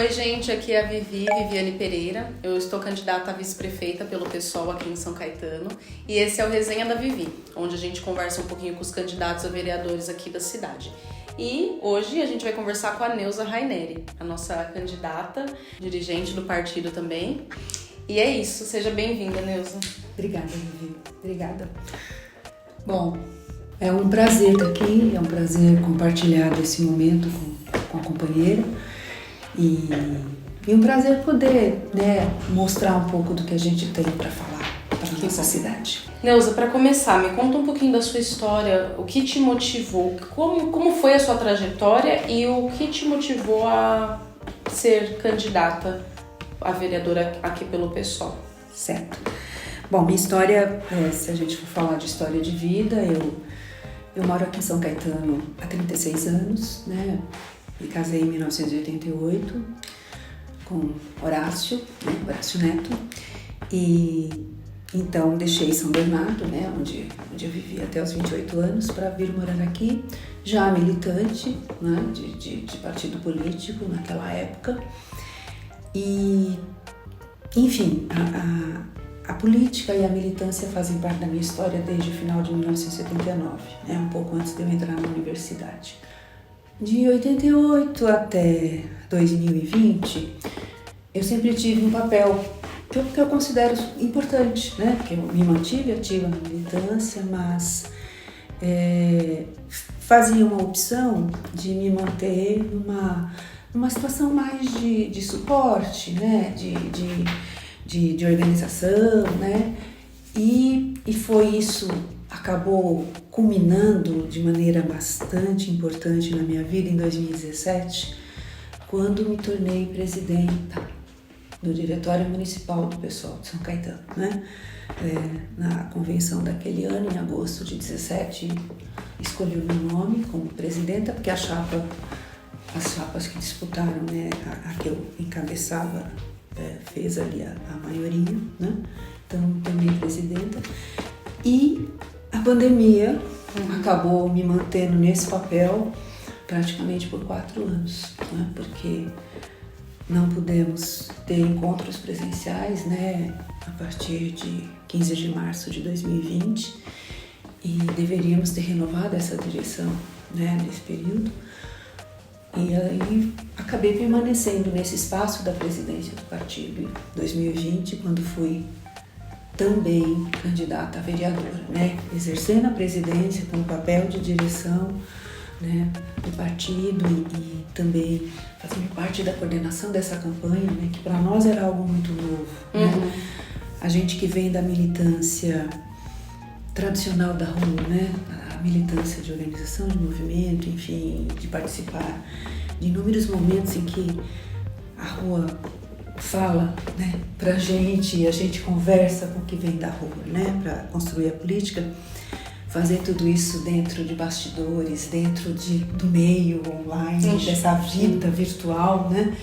Oi, gente, aqui é a Viviane Pereira. Eu estou candidata a vice-prefeita pelo PSOL aqui em São Caetano. E esse é o Resenha da Vivi, onde a gente conversa um pouquinho com os candidatos a vereadores aqui da cidade. E hoje a gente vai conversar com a Neuza Raineri, a nossa candidata, dirigente do partido também. E é isso, seja bem-vinda, Neuza. Obrigada, Vivi. Obrigada. Bom, é um prazer estar aqui, é um prazer compartilhar esse momento com a companheira e um prazer poder, mostrar um pouco do que a gente tem para falar para a nossa cidade. Neuza, para começar, me conta um pouquinho da sua história, o que te motivou, como foi a sua trajetória e o que te motivou a ser candidata a vereadora aqui pelo PSOL. Certo. Bom, minha história, se a gente for falar de história de vida, eu moro aqui em São Caetano há 36 anos, né? Me casei em 1988 com Horácio Neto, e então deixei São Bernardo, né, onde eu vivi até os 28 anos, para vir morar aqui, já militante, né, de partido político naquela época. E, enfim, a política e a militância fazem parte da minha história desde o final de 1979, né, um pouco antes de eu entrar na universidade. De 88 até 2020, eu sempre tive um papel que eu considero importante, né? Porque eu me mantive ativa na militância, mas fazia uma opção de me manter numa situação mais de suporte, né? De organização, né? E foi isso, acabou culminando de maneira bastante importante na minha vida em 2017, quando me tornei presidenta do Diretório Municipal do PSOL de São Caetano, né? Na convenção daquele ano, em agosto de 17, escolhi o meu nome como presidenta, porque as chapas que disputaram, né, a que eu encabeçava, fez ali a maioria, né? Então, tornei presidenta. E a pandemia acabou me mantendo nesse papel praticamente por 4 anos, né? Porque não pudemos ter encontros presenciais, né, a partir de 15 de março de 2020, e deveríamos ter renovado essa direção, né, nesse período. E aí acabei permanecendo nesse espaço da presidência do partido em 2020, quando fui também candidata a vereadora, né, exercendo a presidência com o papel de direção, né, do partido e também fazendo parte da coordenação dessa campanha, né, que para nós era algo muito novo. Né? A gente que vem da militância tradicional da rua, né, a militância de organização de movimento, enfim, de participar de inúmeros momentos em que a rua fala, né, pra gente e a gente conversa com o que vem da rua, né, para construir a política. Fazer tudo isso dentro de bastidores, dentro do meio online, dessa vida virtual, né?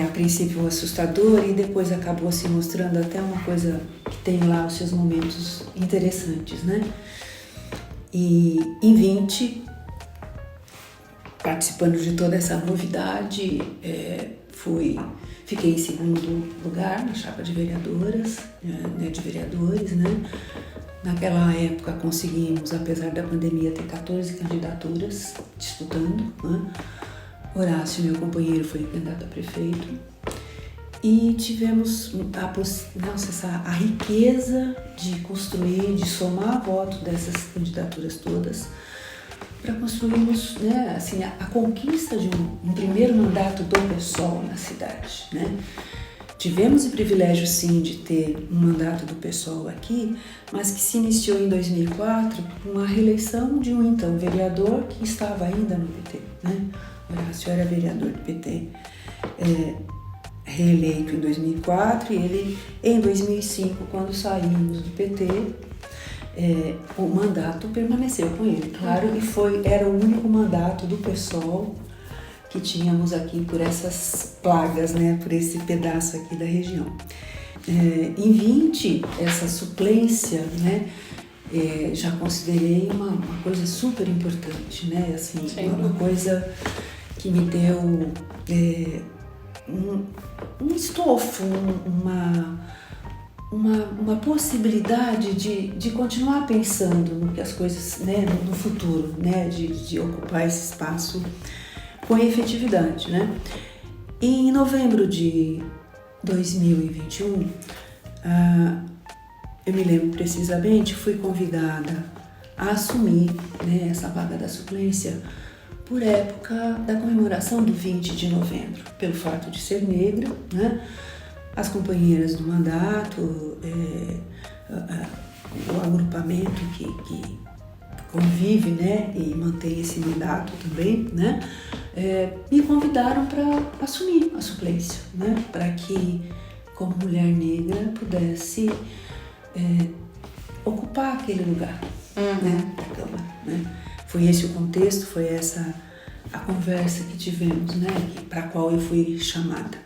A princípio assustador e depois acabou se mostrando até uma coisa que tem lá os seus momentos interessantes, né? E em 20, participando de toda essa novidade, fiquei em segundo lugar na chapa de vereadoras, de vereadores, né? Naquela época conseguimos, apesar da pandemia, ter 14 candidaturas disputando, né? Horácio, meu companheiro, foi candidato a prefeito. E tivemos a riqueza de construir, de somar votos dessas candidaturas todas para construirmos, né, assim, a conquista de um primeiro mandato do PSOL na cidade, né? Tivemos o privilégio, sim, de ter um mandato do PSOL aqui, mas que se iniciou em 2004 com a reeleição de um, então, vereador que estava ainda no PT, né? Horácio era vereador do PT, reeleito em 2004, e ele, em 2005, quando saímos do PT, o mandato permaneceu com ele, claro, e era o único mandato do PSOL que tínhamos aqui por essas plagas, né, por esse pedaço aqui da região. Em 20, essa suplência, né, já considerei uma coisa super importante, né, assim, uma coisa que me deu um estofo, uma possibilidade de continuar pensando no que as coisas, né, no futuro, né, de ocupar esse espaço com efetividade, né? E em novembro de 2021, eu me lembro precisamente, fui convidada a assumir, né, essa vaga da suplência por época da comemoração do 20 de novembro, pelo fato de ser negra, né? As companheiras do mandato, o agrupamento que convive, né, e mantém esse mandato também, né, me convidaram para assumir a suplência, né, para que, como mulher negra, pudesse ocupar aquele lugar, né, da Câmara, né. Foi esse o contexto, foi essa a conversa que tivemos, né, para a qual eu fui chamada.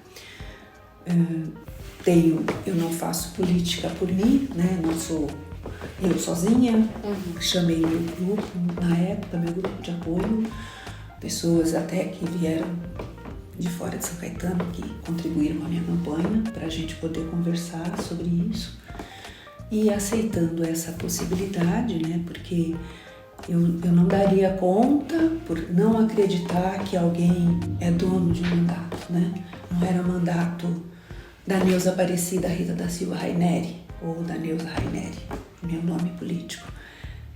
Eu não faço política por mim, né, não sou eu sozinha, chamei meu grupo, na época, meu grupo de apoio, pessoas até que vieram de fora de São Caetano, que contribuíram com a minha campanha, para a gente poder conversar sobre isso, e aceitando essa possibilidade, né, porque eu não daria conta por não acreditar que alguém é dono de um mandato, né? Não era mandato da Neuza Aparecida Rita da Silva Raineri ou da Neuza Raineri, meu nome político.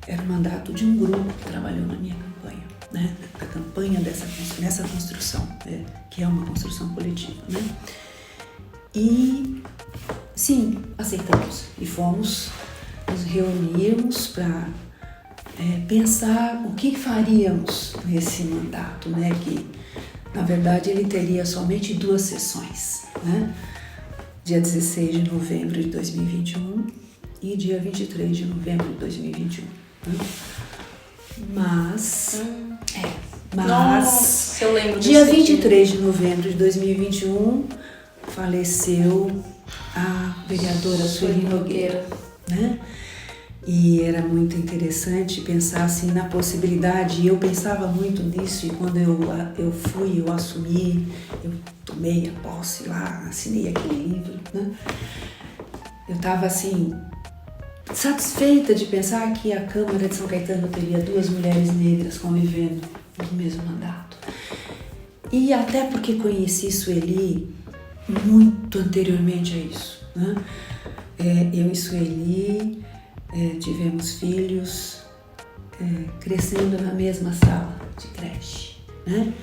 Era o mandato de um grupo que trabalhou na minha campanha, né? A campanha nessa construção, que é uma construção coletiva, né? E sim, aceitamos e fomos nos reunirmos para pensar o que faríamos nesse mandato, né? Que na verdade ele teria somente 2 sessões, né? Dia 16 de novembro de 2021 e dia 23 de novembro de 2021. Né? Mas Nossa, eu lembro dia desse 23 de novembro de 2021 faleceu a vereadora Sueli Nogueira, né? E era muito interessante pensar assim na possibilidade, e eu pensava muito nisso, e quando eu assumi, eu tomei a posse lá, assinei aquele livro, né? Eu estava assim, satisfeita de pensar que a Câmara de São Caetano teria 2 mulheres negras convivendo no mesmo mandato. E até porque conheci Sueli muito anteriormente a isso, né? Eu e Sueli tivemos filhos crescendo na mesma sala de creche, né?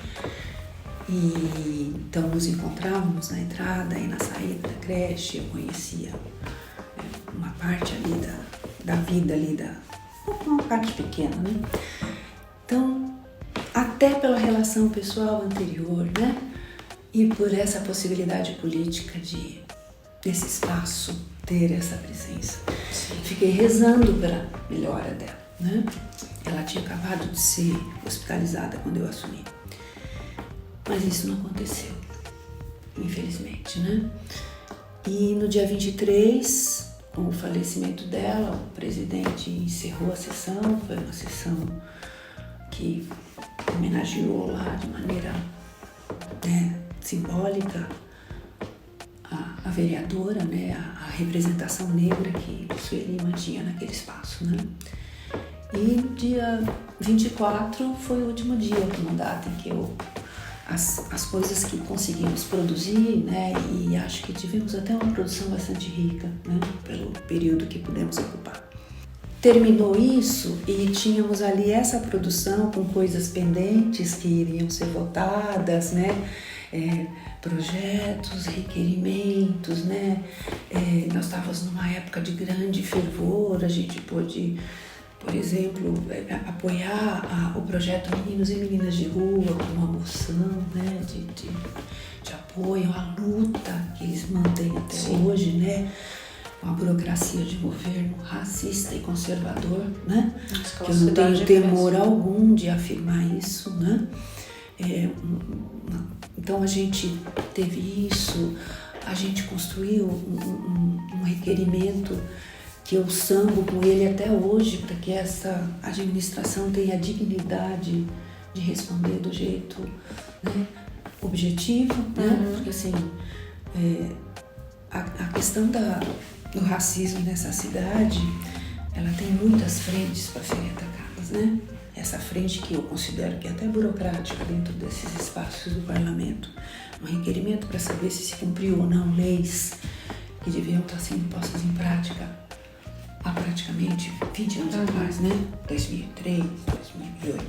E então nos encontrávamos na entrada e na saída da creche. Eu conhecia uma parte ali da vida ali, uma parte pequena, né? Então, até pela relação pessoal anterior, né? E por essa possibilidade política desse espaço ter essa presença. Sim. Fiquei rezando pela melhora dela, né? Ela tinha acabado de ser hospitalizada quando eu assumi. Mas isso não aconteceu, infelizmente, né? E no dia 23, com o falecimento dela, o presidente encerrou a sessão. Foi uma sessão que homenageou lá de maneira, né, simbólica a vereadora, né, a representação negra que Sueli mantinha naquele espaço, né? E no dia 24 foi o último dia do mandato em que as coisas que conseguimos produzir, né, e acho que tivemos até uma produção bastante rica, né, pelo período que pudemos ocupar. Terminou isso e tínhamos ali essa produção com coisas pendentes que iriam ser votadas, né, projetos, requerimentos, né? Nós estávamos numa época de grande fervor, a gente pôde, por exemplo, apoiar o projeto Meninos e Meninas de Rua com uma moção, né? de apoio à luta que eles mantêm até Sim. hoje, né? Com a burocracia de governo racista e conservador, né? Que eu não tenho temor algum de afirmar isso, né? Então a gente teve isso, a gente construiu um requerimento que eu sango com ele até hoje para que essa administração tenha a dignidade de responder do jeito, né, objetivo, né? Porque assim, a questão do racismo nessa cidade, ela tem muitas frentes para serem atacadas, né? Essa frente que eu considero que é até burocrática dentro desses espaços do parlamento, um requerimento para saber se cumpriu ou não leis que deviam estar sendo postas em prática há praticamente 20 anos atrás, né? 2003, 2008.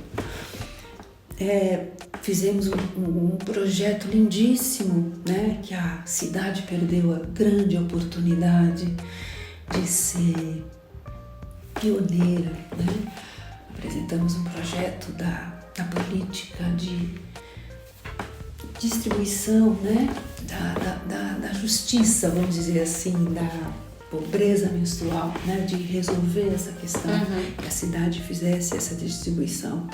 Fizemos um projeto lindíssimo, né? Que a cidade perdeu a grande oportunidade de ser pioneira, né? Apresentamos um projeto da política de distribuição, né? Da justiça, vamos dizer assim, da pobreza menstrual, né? De resolver essa questão, que a cidade fizesse essa distribuição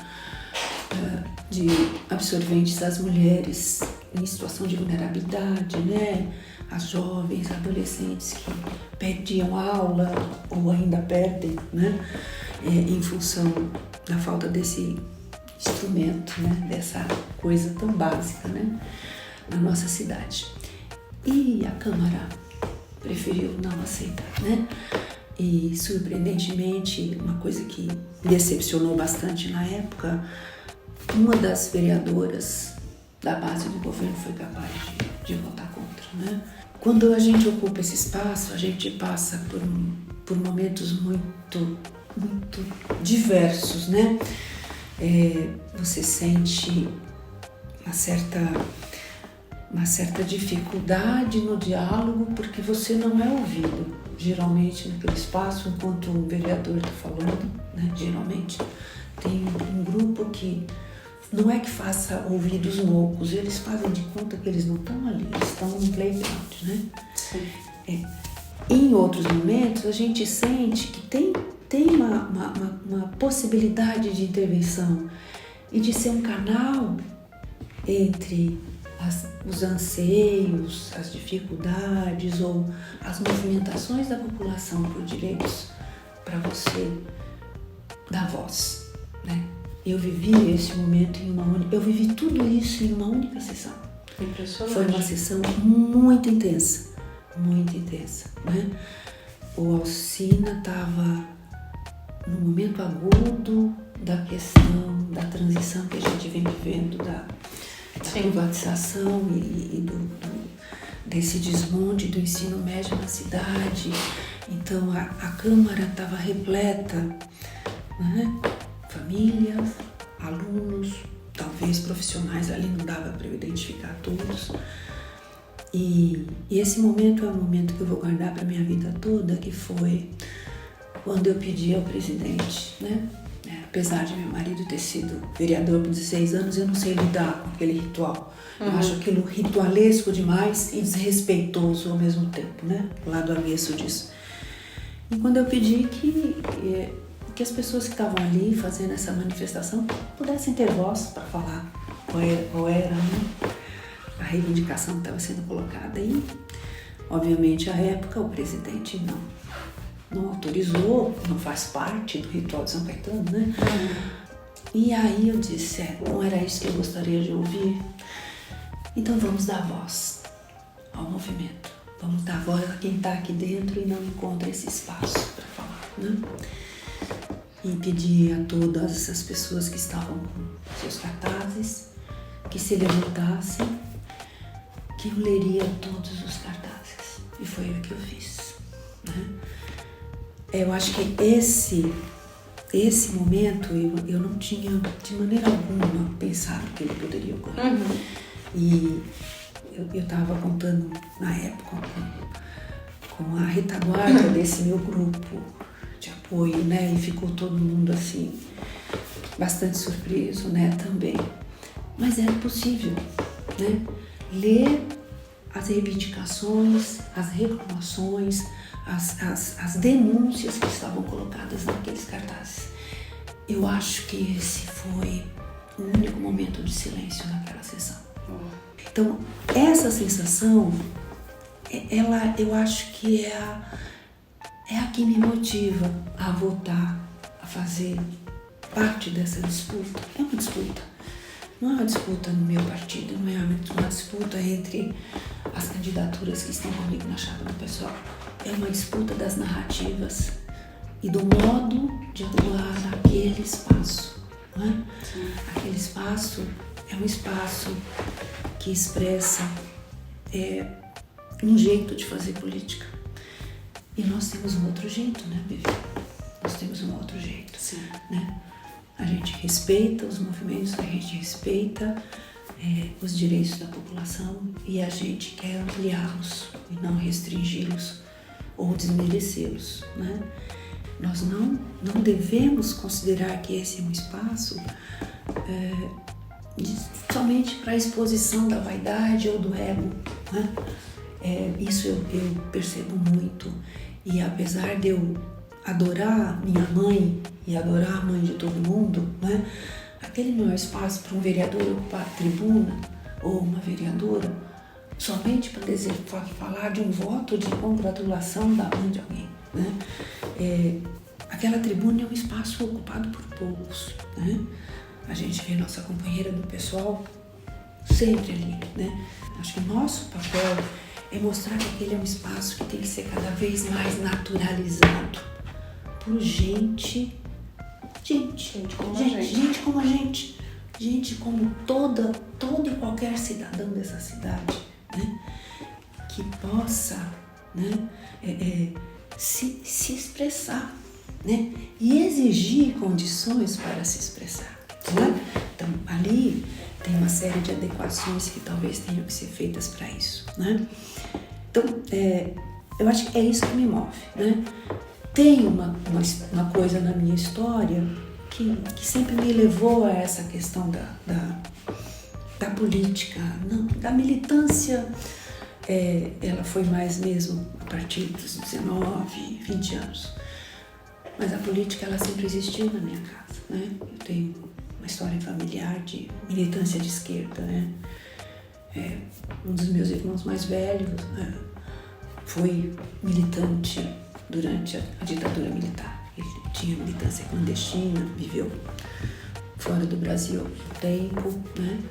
de absorventes às mulheres em situação de vulnerabilidade, né? As jovens, adolescentes que perdiam aula ou ainda perdem, né? Em função da falta desse instrumento, né? Dessa coisa tão básica, né? Na nossa cidade. E a Câmara preferiu não aceitar, né? E surpreendentemente, uma coisa que me decepcionou bastante na época, uma das vereadoras da base do governo foi capaz de votar contra, né? Quando a gente ocupa esse espaço, a gente passa por momentos muito diversos, né? Você sente uma certa dificuldade no diálogo porque você não é ouvido. Geralmente naquele espaço, enquanto um vereador está falando, né? Geralmente tem um grupo que não é que faça ouvidos loucos, eles fazem de conta que eles não estão ali, eles estão no playground, né? Sim. Em outros momentos, a gente sente que tem uma possibilidade de intervenção e de ser um canal entre os anseios, as dificuldades ou as movimentações da população por direitos para você dar voz, né? Eu vivi esse momento eu vivi tudo isso em uma única sessão. Impressionante. Foi uma sessão muito intensa, né? O Alcina estava no momento agudo da questão da transição que a gente vem vivendo, da privatização e desse desmonte do ensino médio na cidade. Então a Câmara estava repleta, né? Famílias, alunos, talvez profissionais, ali não dava para eu identificar todos. E esse momento é um momento que eu vou guardar para minha vida toda, que foi quando eu pedi ao presidente, né? Apesar de meu marido ter sido vereador por 16 anos, eu não sei lidar com aquele ritual. Eu acho aquilo ritualesco demais e desrespeitoso ao mesmo tempo, né? O lado avesso disso. E quando eu pedi que as pessoas que estavam ali fazendo essa manifestação pudessem ter voz para falar qual era, né? A reivindicação que estava sendo colocada. E, obviamente, à época, o presidente não autorizou, não faz parte do ritual de São Caetano, né? E aí eu disse, não era isso que eu gostaria de ouvir. Então vamos dar voz ao movimento. Vamos dar voz a quem está aqui dentro e não encontra esse espaço para falar, né? E pedi a todas essas pessoas que estavam com seus cartazes que se levantassem, que eu leria todos os cartazes. E foi o que eu fiz, né? Eu acho que esse momento eu não tinha de maneira alguma pensado que ele poderia ocorrer. E eu estava contando na época com a retaguarda desse meu grupo de apoio, né? E ficou todo mundo assim, bastante surpreso, né? Também. Mas era possível, né? Ler as reivindicações, as reclamações, as denúncias que estavam colocadas naqueles cartazes. Eu acho que esse foi o único momento de silêncio naquela sessão. Então, essa sensação, eu acho que é a que me motiva a voltar a fazer parte dessa disputa. É uma disputa, Não é uma disputa no meu partido, não é uma disputa entre as candidaturas que estão comigo na chapa do PSOL. É uma disputa das narrativas e do modo de atuar naquele espaço. Não é? Aquele espaço é um espaço que expressa um jeito de fazer política. E nós temos um outro jeito, né, Vivi? Nós temos um outro jeito. Sim. Né? A gente respeita os movimentos, a gente respeita os direitos da população e a gente quer ampliá-los e não restringi-los ou desmerecê-los, né? Nós não devemos considerar que esse é um espaço somente para a exposição da vaidade ou do ego, né? Isso eu percebo muito, e apesar de eu adorar minha mãe e adorar a mãe de todo mundo, né? Aquele não é espaço para um vereador ocupar a tribuna ou uma vereadora somente para falar de um voto de congratulação da mãe de alguém, né? Aquela tribuna é um espaço ocupado por poucos, né? A gente vê nossa companheira do PSOL sempre ali, né? Acho que o nosso papel é mostrar que aquele é um espaço que tem que ser cada vez mais naturalizado por gente como a gente, gente como todo e qualquer cidadão dessa cidade, né? Que possa, né, se expressar, né? E exigir condições para se expressar, né? Então, ali tem uma série de adequações que talvez tenham que ser feitas para isso, né? Então, eu acho que é isso que me move, né? Tem uma coisa na minha história que sempre me levou a essa questão da política, não, da militância. Ela foi mais mesmo a partir dos 19, 20 anos. Mas a política, ela sempre existiu na minha casa, né? Eu tenho uma história familiar de militância de esquerda, né? Um dos meus irmãos mais velhos foi militante durante a ditadura militar. Ele tinha militância clandestina, viveu fora do Brasil há um tempo, né?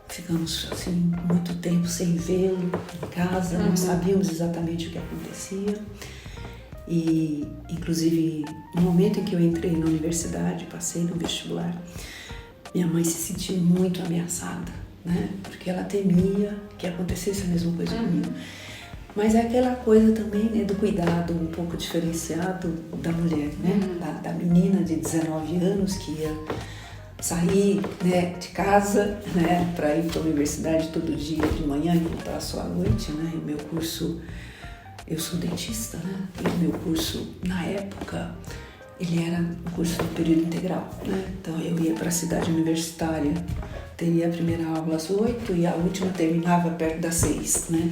Ficamos assim muito tempo sem vê-lo em casa, não sabíamos exatamente o que acontecia. E, inclusive, no momento em que eu entrei na universidade, passei no vestibular, minha mãe se sentiu muito ameaçada, né? Porque ela temia que acontecesse a mesma coisa comigo. Mas é aquela coisa também, né, do cuidado um pouco diferenciado da mulher, né? Da menina de 19 anos que ia sair, né, de casa, né, para ir para a universidade todo dia de manhã e voltar só à noite, né? E o meu curso, eu sou dentista, né? E o meu curso, na época, ele era um curso de período integral, né? Então eu ia para a cidade universitária, teria a primeira aula às 8 e a última terminava perto das 6, né?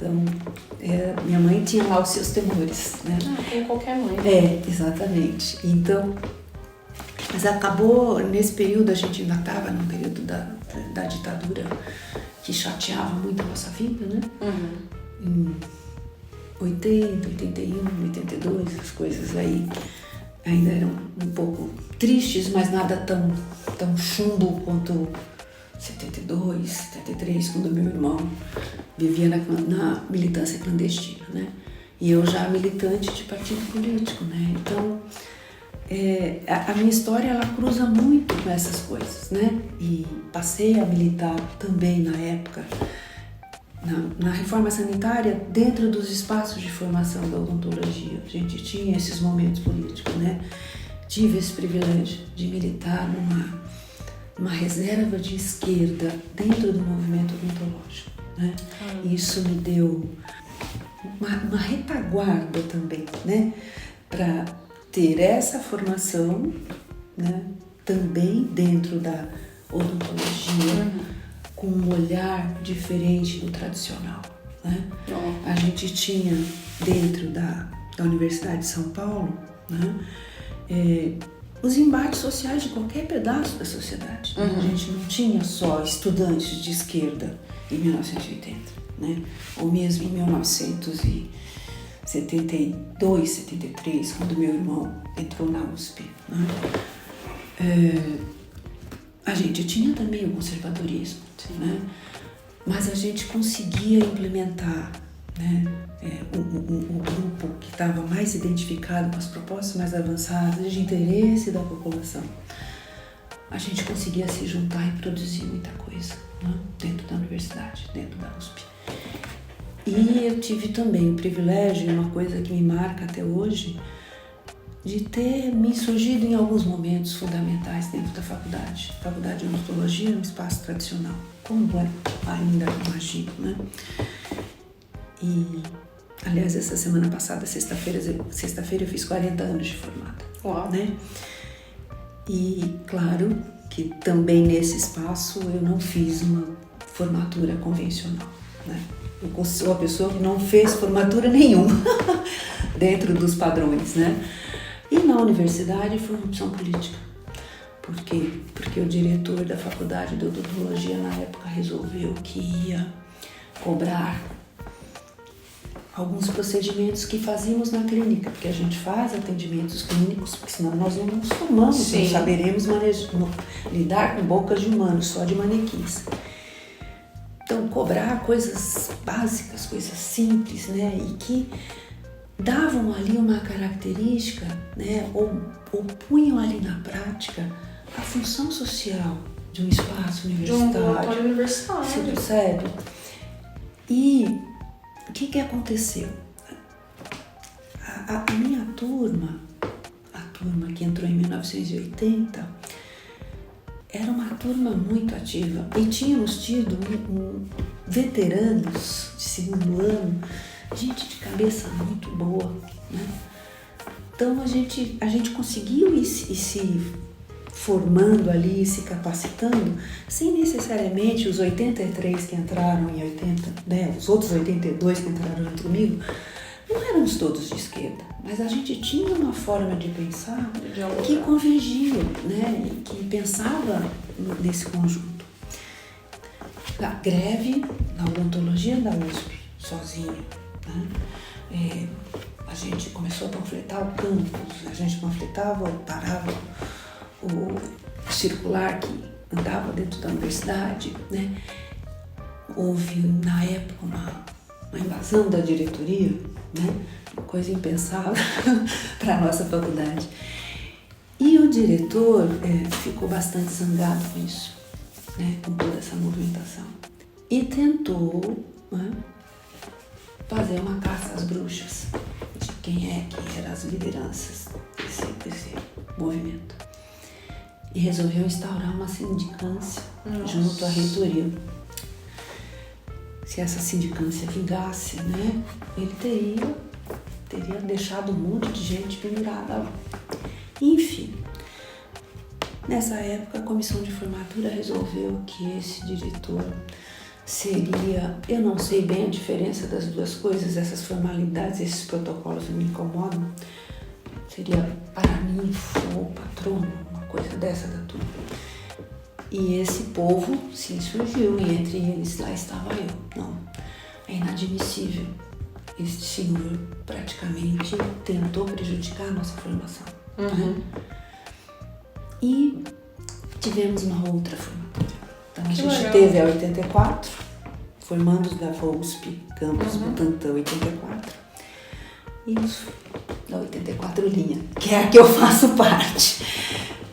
Então, minha mãe tinha lá os seus temores, né? Como qualquer mãe. Exatamente. Então, mas acabou, nesse período, a gente ainda estava no período da ditadura, que chateava muito a nossa vida, né? Em 80, 81, 82, as coisas aí ainda eram um pouco tristes, mas nada tão chumbo quanto 72, 73, quando meu irmão vivia na militância clandestina, né? E eu já militante de partido político, né? Então, a minha história, ela cruza muito com essas coisas, né? E passei a militar também na época, na reforma sanitária, dentro dos espaços de formação da odontologia. A gente tinha esses momentos políticos, né? Tive esse privilégio de militar numa reserva de esquerda dentro do movimento odontológico, né? Isso me deu uma retaguarda também, né? Para ter essa formação, né? Também dentro da odontologia, com um olhar diferente do tradicional, né? A gente tinha dentro da Universidade de São Paulo, né? Os embates sociais de qualquer pedaço da sociedade. A gente não tinha só estudantes de esquerda em 1980, né? Ou mesmo em 1972, 73, quando meu irmão entrou na USP, né? A gente tinha também o conservadorismo, né? Mas a gente conseguia implementar, né, o grupo que estava mais identificado com as propostas mais avançadas de interesse da população. A gente conseguia se juntar e produzir muita coisa, né, dentro da universidade, dentro da USP. E eu tive também o privilégio, uma coisa que me marca até hoje, de ter me surgido em alguns momentos fundamentais dentro da faculdade. A faculdade de odontologia é um espaço tradicional, como ainda imagino, né? E, aliás, essa semana passada, sexta-feira, eu fiz 40 anos de formada. Uau. Né? E, claro, que também nesse espaço eu não fiz uma formatura convencional, né? Eu sou a pessoa que não fez formatura nenhuma dentro dos padrões, né? E na universidade foi uma opção política. Por quê? Porque o diretor da faculdade de odontologia na época resolveu que ia cobrar alguns procedimentos que fazíamos na clínica, porque a gente faz atendimentos clínicos, porque senão nós não nos formamos, Sim. não saberemos lidar com bocas de humanos, só de manequins. Então, cobrar coisas básicas, coisas simples, né, e que davam ali uma característica, né, ou punham ali na prática a função social de um espaço universitário. De um ambulatório universitário. Você percebe? E o que aconteceu? A minha turma, a turma que entrou em 1980, era uma turma muito ativa e tínhamos tido veteranos de segundo ano, gente de cabeça muito boa, né? Então a gente conseguiu ir se formando ali, se capacitando, sem necessariamente os 83 que entraram em 80, né? Os outros 82 que entraram junto comigo, não éramos todos de esquerda, mas a gente tinha uma forma de pensar que convergia, né? E que pensava nesse conjunto. A greve na odontologia da USP, sozinha, né? A gente começou a panfletar o campus, a gente panfletava, parava o circular que andava dentro da universidade, né? Houve, na época, uma invasão da diretoria, né? Uma coisa impensável para a nossa faculdade. E o diretor ficou bastante zangado com isso, né? Com toda essa movimentação. E tentou, né, fazer uma caça às bruxas de quem eram as lideranças desse movimento. E resolveu instaurar uma sindicância junto à reitoria. Se essa sindicância vingasse, né, ele teria deixado um monte de gente pendurada lá. Enfim, nessa época a comissão de formatura resolveu que esse diretor seria, eu não sei bem a diferença das duas coisas, essas formalidades, esses protocolos me incomodam, seria paraninfo ou patrono, uma coisa dessa da turma. E esse povo se insurgiu e entre eles lá estava eu. Não, é inadmissível. Este senhor praticamente tentou prejudicar a nossa formação. Né? E tivemos uma outra formatura. Então a gente teve a 84, formandos da USP, campus Butantã 84, e da 84 linha, que é a que eu faço parte.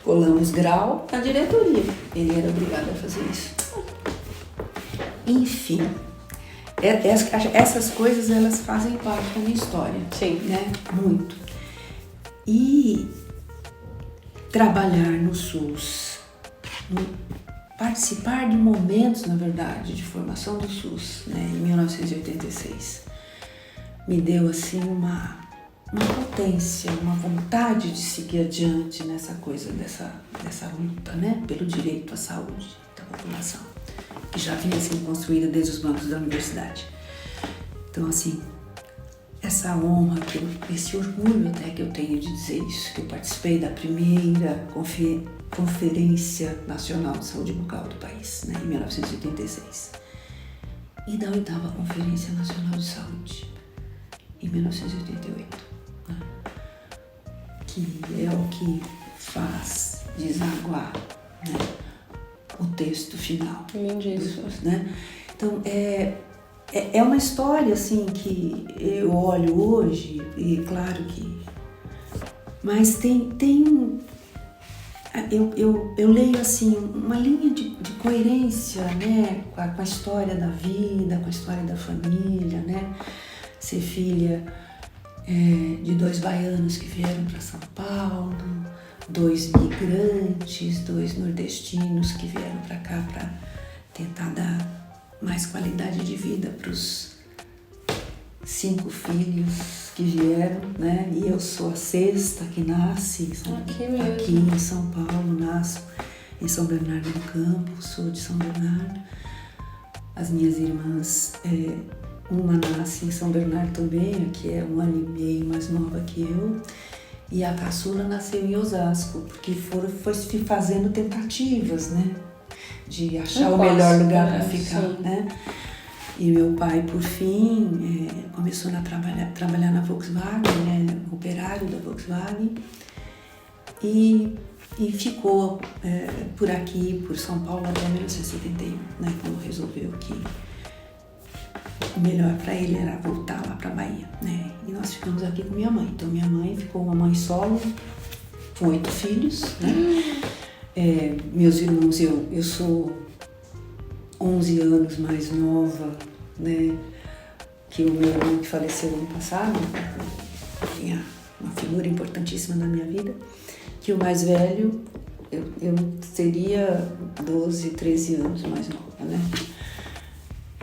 Colamos grau na diretoria. Ele era obrigado a fazer isso. Enfim, essas coisas elas fazem parte da minha história. Sim. Né? Muito. E trabalhar no SUS, participar de momentos, na verdade, de formação do SUS, né, em 1986, me deu assim uma potência, uma vontade de seguir adiante nessa coisa, dessa luta, né, pelo direito à saúde da população, que já vinha sendo construída desde os bancos da universidade. Então, assim, essa honra, esse orgulho até que eu tenho de dizer isso, que eu participei da primeira Conferência Nacional de Saúde Bucal do país, né, em 1986, e da 8ª Conferência Nacional de Saúde, em 1988. Que é o que faz desaguar, né, texto final. Lindíssimo. Né? Então, é uma história assim que eu olho hoje, e claro que... Mas eu leio assim uma linha de coerência, né, com a história da vida, com a história da família, né? Ser filha de 2 baianos que vieram para São Paulo, 2 migrantes, 2 nordestinos que vieram para cá para tentar dar mais qualidade de vida para os 5 filhos que vieram, né? E eu sou a 6ª que nasce aqui em São Paulo, nasço em São Bernardo do Campo, sou de São Bernardo. As minhas irmãs, uma nasce em São Bernardo também, que é 1 ano e meio mais nova que eu, e a caçula nasceu em Osasco, porque foi se fazendo tentativas, né? De achar o melhor lugar para ficar, né? E meu pai, por fim, começou a trabalhar na Volkswagen, né, operário da Volkswagen, e ficou por aqui, por São Paulo, até 1971, né, quando resolveu que o melhor para ele era voltar lá para a Bahia, né? E nós ficamos aqui com minha mãe. Então, minha mãe ficou uma mãe solo, com 8 filhos, né? Meus irmãos, eu sou 11 anos mais nova, né, que o meu irmão que faleceu ano passado, tinha uma figura importantíssima na minha vida, que o mais velho, eu seria 12, 13 anos mais nova, né?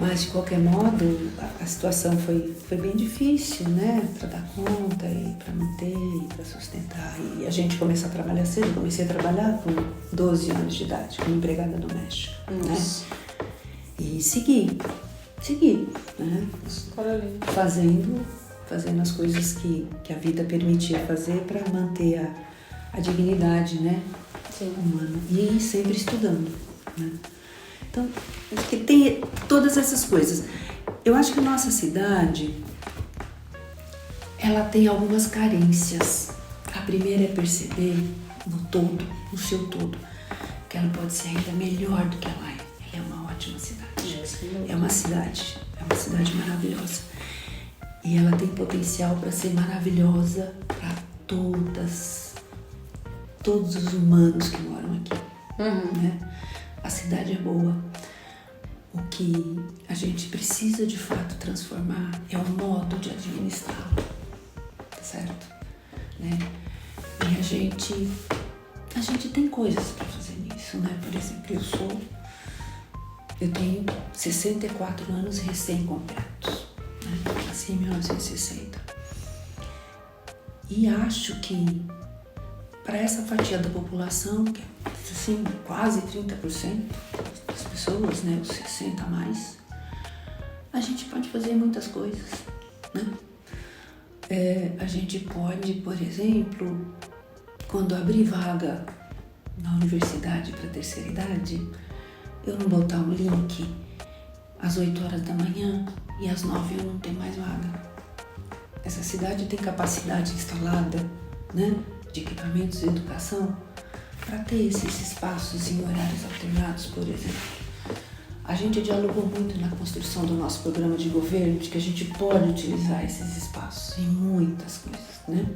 Mas, de qualquer modo, a situação foi bem difícil, né, para dar conta e para manter e para sustentar. E a gente começou a trabalhar cedo. Eu comecei a trabalhar com 12 anos de idade, como empregada doméstica, né? E segui, né? Fazendo as coisas que a vida permitia fazer para manter a dignidade, né? Sim. Humana. E sempre estudando, né? Então, que tem todas essas coisas. Eu acho que a nossa cidade, ela tem algumas carências. A primeira é perceber no seu todo, que ela pode ser ainda melhor do que ela é. Ela é uma ótima cidade. É uma cidade maravilhosa. E ela tem potencial para ser maravilhosa para todos os humanos que moram aqui. Né? A cidade é boa. O que a gente precisa de fato transformar é o modo de administrá-la, tá certo? Né? E a gente tem coisas para fazer nisso, né? Por exemplo, eu tenho 64 anos recém-completos, né? Nasci em 1960. E acho que para essa fatia da população, que é assim, quase 30% das pessoas, né, os 60 a mais, a gente pode fazer muitas coisas, né? A gente pode, por exemplo, quando abrir vaga na universidade para terceira idade, eu não botar um link às 8 horas da manhã e às 9 eu não ter mais vaga. Essa cidade tem capacidade instalada, né, de equipamentos de educação para ter esses espaços em horários alternados, por exemplo. A gente dialogou muito na construção do nosso programa de governo de que a gente pode utilizar esses espaços em muitas coisas, né?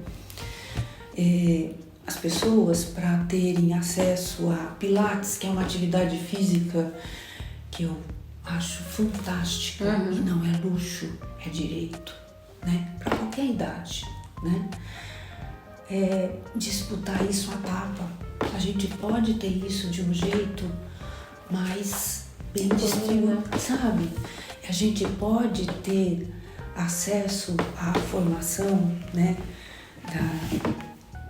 As pessoas, para terem acesso a Pilates, que é uma atividade física que eu acho fantástica, e não é luxo, é direito, né? Para qualquer idade, né? Disputar isso a tapa. A gente pode ter isso de um jeito mais bem distribuído, sabe? A gente pode ter acesso à formação, né,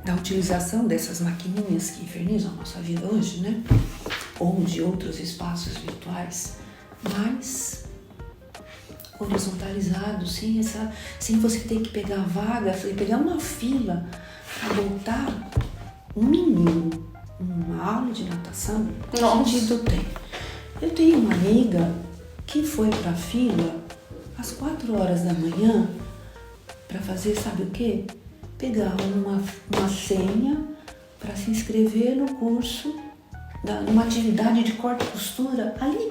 da utilização dessas maquininhas que infernizam a nossa vida hoje, né? Ou de outros espaços virtuais, mas horizontalizados, sem você ter que pegar vaga, sem pegar uma fila para voltar um mínimo, uma aula de natação. Que sentido tem? Eu tenho uma amiga que foi para a fila às 4 horas da manhã para fazer, sabe o quê? Pegar uma senha para se inscrever no curso numa atividade de corte e costura, ali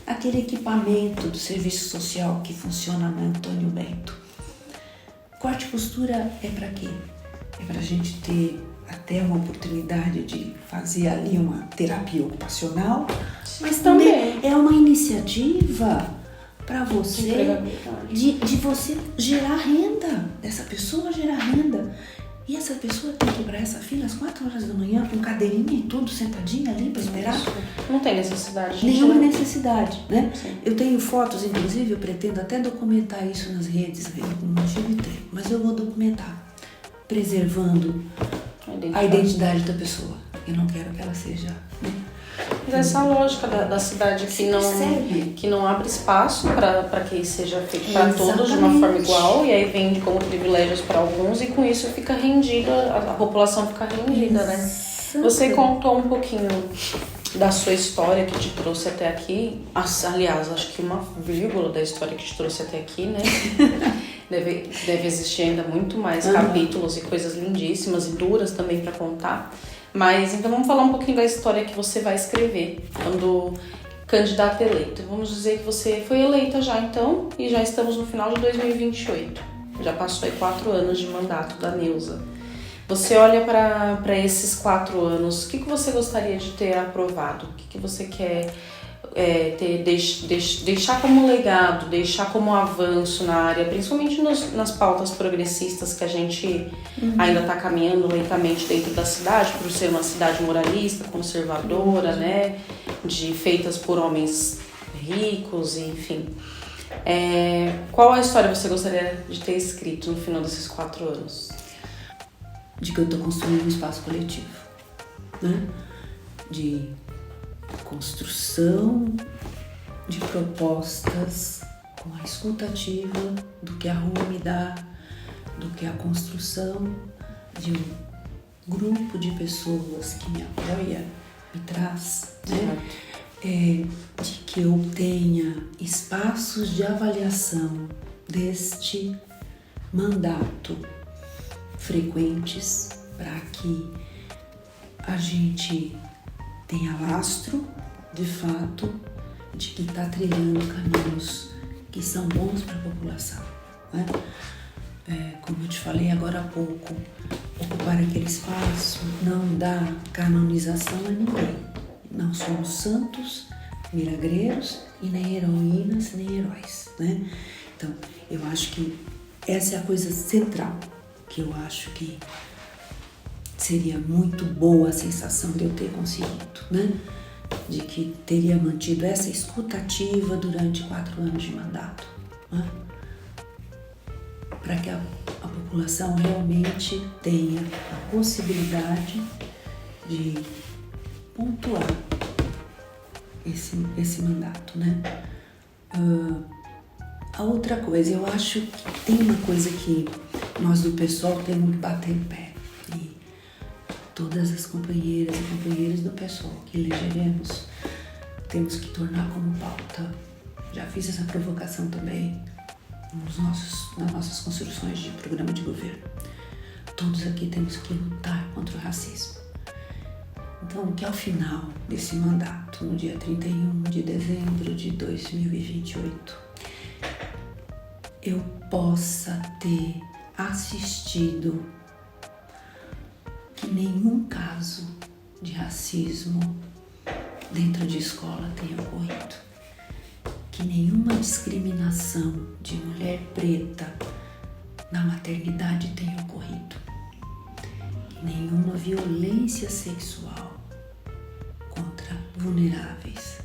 naquele equipamento do serviço social que funciona no Antônio Bento. Corte e costura é para quê? É para a gente ter até uma oportunidade de fazer ali uma terapia ocupacional, mas também é uma iniciativa para você de você gerar renda, dessa pessoa gerar renda. E essa pessoa tem que ir para essa fila às 4 horas da manhã, com cadeirinha e tudo, sentadinha ali para esperar. Não tem necessidade. Nenhuma necessidade, né? Sim. Eu tenho fotos, inclusive, eu pretendo até documentar isso nas redes, não tive tempo, mas eu vou documentar, preservando a identidade da pessoa. Eu não quero que ela seja... Né? Mas essa lógica da cidade que não abre espaço para que isso seja feito para todos de uma forma igual, e aí vende como privilégios para alguns, e com isso fica rendida, a população fica rendida, né? Você contou um pouquinho da sua história que te trouxe até aqui, aliás, acho que uma vírgula da história que te trouxe até aqui, né? Deve existir ainda muito mais capítulos e coisas lindíssimas e duras também para contar. Mas então vamos falar um pouquinho da história que você vai escrever quando candidato eleito. Vamos dizer que você foi eleita já então, e já estamos no final de 2028. Já passou aí 4 anos de mandato da Neuza. Você olha para esses 4 anos, o que você gostaria de ter aprovado? O que você quer deixar como legado, deixar como avanço na área, principalmente nas pautas progressistas que a gente ainda está caminhando lentamente dentro da cidade, por ser uma cidade moralista, conservadora, né, feitas por homens ricos, enfim. Qual a história você gostaria de ter escrito no final desses 4 anos? De que eu estou construindo um espaço coletivo, né? De construção de propostas com a escuta ativa do que a rua me dá, do que a construção de um grupo de pessoas que me apoia me traz, né? De que eu tenha espaços de avaliação deste mandato frequentes para que a gente tenha lastro, de fato, de que está trilhando caminhos que são bons para a população, né? Como eu te falei agora há pouco, ocupar aquele espaço não dá canonização a ninguém. Não somos santos, milagreiros e nem heroínas, nem heróis, né? Então, eu acho que essa é a coisa central, que eu acho que seria muito boa a sensação de eu ter conseguido, né? De que teria mantido essa escutativa durante 4 anos de mandato, né? Para que a população realmente tenha a possibilidade de pontuar esse mandato, né? A outra coisa, eu acho que tem uma coisa que nós do PSOL temos que bater em pé. E todas as companheiras e companheiros do PSOL que elegeremos temos que tornar como pauta. Já fiz essa provocação também nas nossas construções de programa de governo. Todos aqui temos que lutar contra o racismo. Então, que ao final desse mandato, no dia 31 de dezembro de 2028, eu possa ter assistido que nenhum caso de racismo dentro de escola tenha ocorrido, que nenhuma discriminação de mulher preta na maternidade tenha ocorrido, que nenhuma violência sexual contra vulneráveis,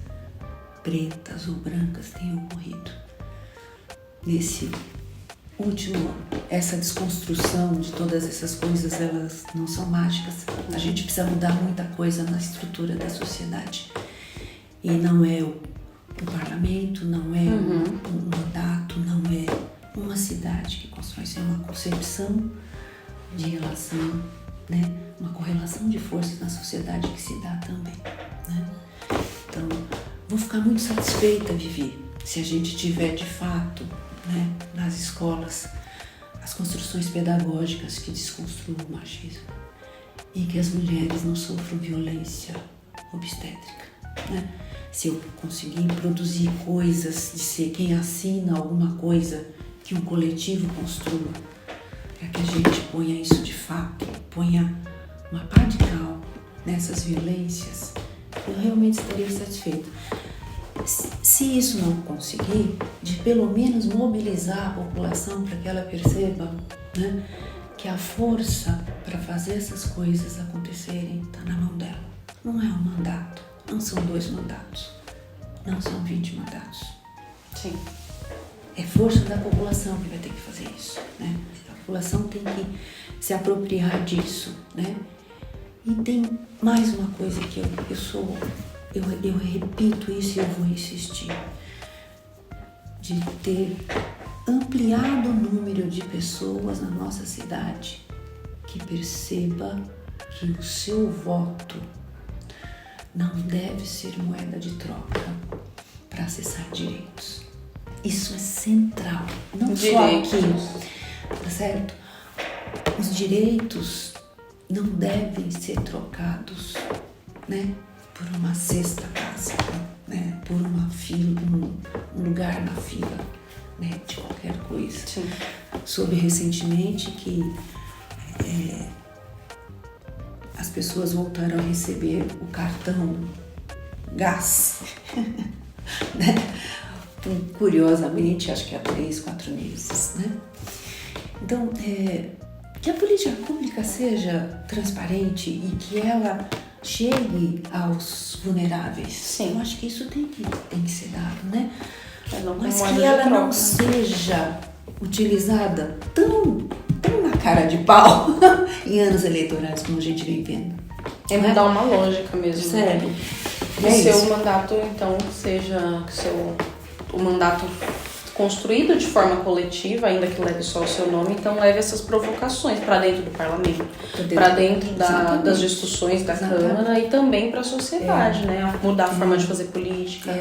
pretas ou brancas, tenha ocorrido. Nesse último ano, essa desconstrução de todas essas coisas, elas não são mágicas. A gente precisa mudar muita coisa na estrutura da sociedade. E não é o parlamento, não é um mandato, não é uma cidade que constrói, é uma concepção de relação, né? Uma correlação de forças na sociedade que se dá também, né? Então, vou ficar muito satisfeita, Vivi, se a gente tiver de fato, né, nas escolas, as construções pedagógicas que desconstruam o machismo e que as mulheres não sofram violência obstétrica, né? Se eu conseguir produzir coisas, de ser quem assina alguma coisa que um coletivo construa, para que a gente ponha isso de fato, ponha uma pá de cal nessas violências, eu realmente estaria satisfeita. Se isso não conseguir, de pelo menos mobilizar a população para que ela perceba, né, que a força para fazer essas coisas acontecerem está na mão dela. Não é um mandato, não são 2 mandatos, não são 20 mandatos. Sim. É força da população que vai ter que fazer isso, né? A população tem que se apropriar disso, né? E tem mais uma coisa que eu repito isso e eu vou insistir, de ter ampliado o número de pessoas na nossa cidade que perceba que o seu voto não deve ser moeda de troca para acessar direitos. Isso é central, não só aqui, tá certo? Os direitos não devem ser trocados, né, por uma cesta básica, né, por uma fila, um lugar na fila, né, de qualquer coisa. Sim. Soube recentemente que as pessoas voltaram a receber o cartão gás, né? Curiosamente, acho que há 3, 4 meses, né? Então, que a política pública seja transparente e que ela chegue aos vulneráveis. Sim. Eu acho que isso tem que ser dado, né? Mas moeda que de ela troca, não seja utilizada tão na cara de pau em anos eleitorais como a gente vem vendo. É mudar uma lógica mesmo. Sério. Que seu mandato, então, seja o mandato construído de forma coletiva, ainda que leve só o seu nome, então leve essas provocações para dentro do parlamento, para dentro das discussões da Câmara e também para a sociedade, né? Mudar a forma de fazer política,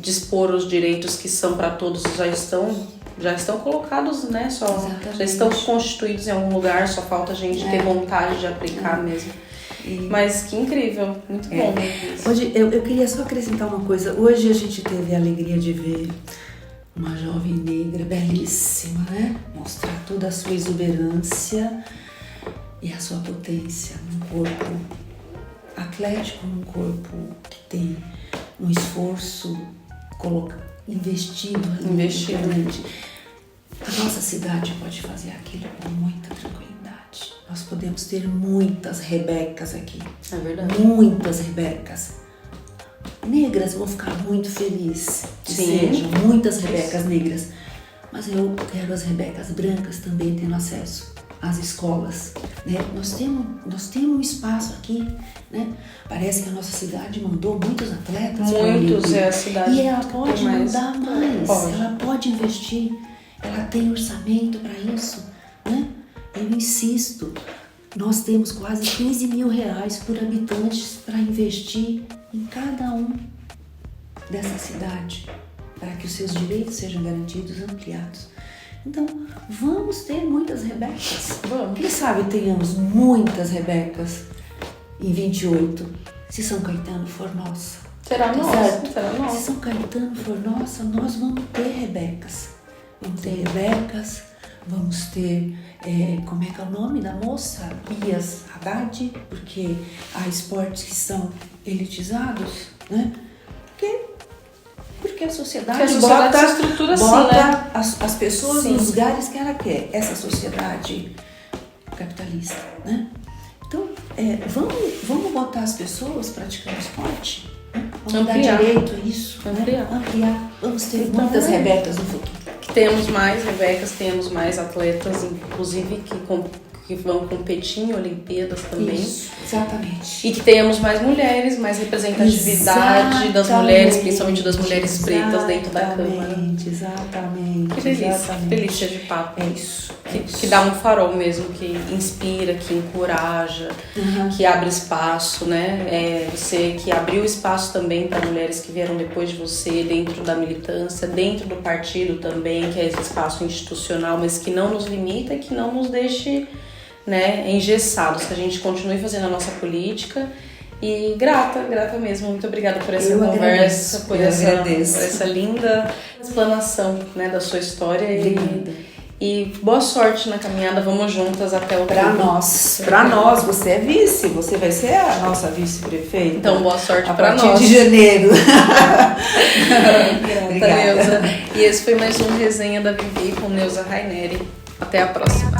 dispor os direitos que são para todos, já estão colocados, né? Já estão constituídos em algum lugar, só falta a gente ter vontade de aplicar mesmo. Mas que incrível, muito bom. Hoje, eu queria só acrescentar uma coisa. Hoje a gente teve a alegria de ver uma jovem negra belíssima, né? Mostrar toda a sua exuberância e a sua potência num corpo atlético, num corpo que tem um esforço investido. A nossa cidade pode fazer aquilo com muita tranquilidade. Nós podemos ter muitas Rebecas aqui. É verdade. Muitas Rebecas. Negras, vou ficar muito feliz que sejam muitas Rebecas negras. Mas eu quero as Rebecas brancas também tendo acesso às escolas, né? Nós temos um espaço aqui, né? Parece que a nossa cidade mandou muitos atletas. Muitos, a cidade. E ela pode mandar mais. Pode. Ela pode investir. Ela tem orçamento para isso, né? Eu insisto, nós temos quase 15 mil reais por habitante para investir em cada um dessa cidade, para que os seus direitos sejam garantidos, ampliados. Então, vamos ter muitas Rebecas. Vamos. Quem sabe tenhamos muitas Rebecas em 28, se São Caetano for nossa. Será nossa. Se São Caetano for nossa, nós vamos ter Rebecas. Vamos ter Rebecas, vamos ter, como é que é o nome da moça? Bias Haddad, porque há esportes que são elitizados, né? Porque a sociedade bota se estrutura assim, né? as pessoas nos lugares que ela quer, essa sociedade capitalista, né? Então, vamos botar as pessoas praticando esporte, né? Vamos dar direito a isso, ampliar. Vamos ter muitas Rebecas no futuro. Que temos mais Rebecas, temos mais atletas, inclusive que vão competir em Olimpíadas também. Isso, exatamente. E que tenhamos mais mulheres, mais representatividade das mulheres, principalmente das mulheres pretas dentro da Câmara. Exatamente. Que delícia, que delícia de papo. É isso. Que dá um farol mesmo, que inspira, que encoraja, que abre espaço, né? Você que abriu espaço também para mulheres que vieram depois de você, dentro da militância, dentro do partido também, que é esse espaço institucional, mas que não nos limita e que não nos deixe, né, engessados, que a gente continue fazendo a nossa política E grata mesmo. Muito obrigada por essa Eu conversa, agradeço. por essa linda explanação, né, da sua história. E boa sorte na caminhada, vamos juntas até o Pra nós, você é vice, você vai ser a nossa vice-prefeita. Então, boa sorte a pra nós. A partir de janeiro. Obrigada, Neuza. E esse foi mais um Resenha da Vivi com Neuza Raineri. Até a próxima.